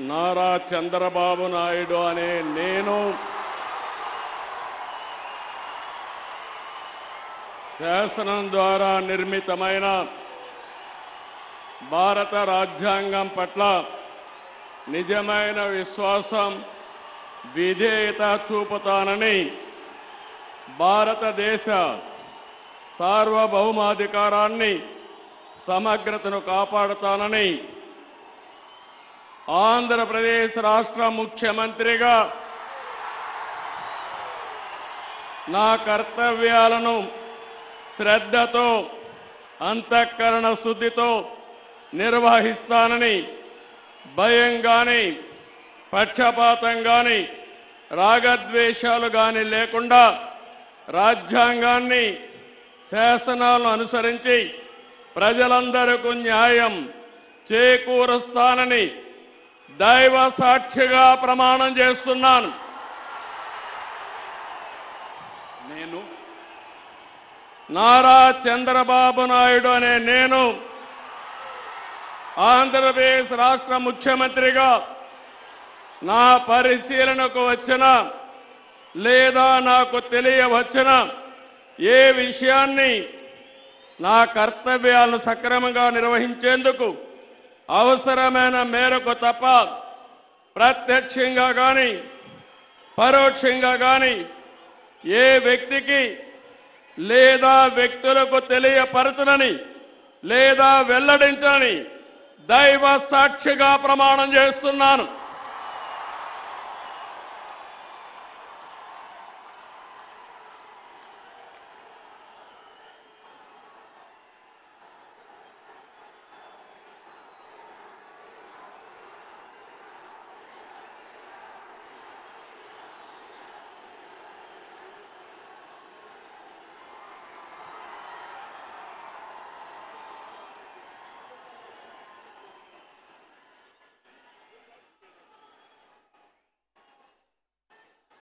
నారా చంద్రబాబు నాయుడు అనే నేను శాసనం ద్వారా నిర్మితమైన భారత రాజ్యాంగం పట్ల నిజమైన విశ్వాసం, విధేయత చూపుతానని, భారతదేశ సార్వభౌమాధికారాన్ని, సమగ్రతను కాపాడుతానని ఆంధ్రప్రదేశ్ రాష్ట్ర ముఖ్యమంత్రిగా నా కర్తవ్యాలను శ్రద్ధతో, అంతఃకరణ శుద్ధితో నిర్వహిస్తానని, భయం గాని, పక్షపాతం గాని, రాగద్వేషాలు గాని లేకుండా రాజ్యాంగాన్ని, శాసనాలను అనుసరించి ప్రజలందరికీ న్యాయం చేకూరుస్తానని దైవ సాక్షిగా ప్రమాణం చేస్తున్నాను. నేను నారా చంద్రబాబు నాయుడు అనే నేను ఆంధ్రప్రదేశ్ రాష్ట్ర ముఖ్యమంత్రిగా నా పరిశీలనకు వచ్చిన లేదా నాకు తెలియవచ్చిన ఏ విషయాన్ని నా కర్తవ్యాలను సక్రమంగా నిర్వహించేందుకు అవసరమైన మేరకు తప్ప ప్రత్యక్షంగా కానీ పరోక్షంగా కానీ ఏ వ్యక్తికి లేదా వ్యక్తులకు తెలియపరచనని లేదా వెల్లడించని దైవ సాక్షిగా ప్రమాణం చేస్తున్నాను.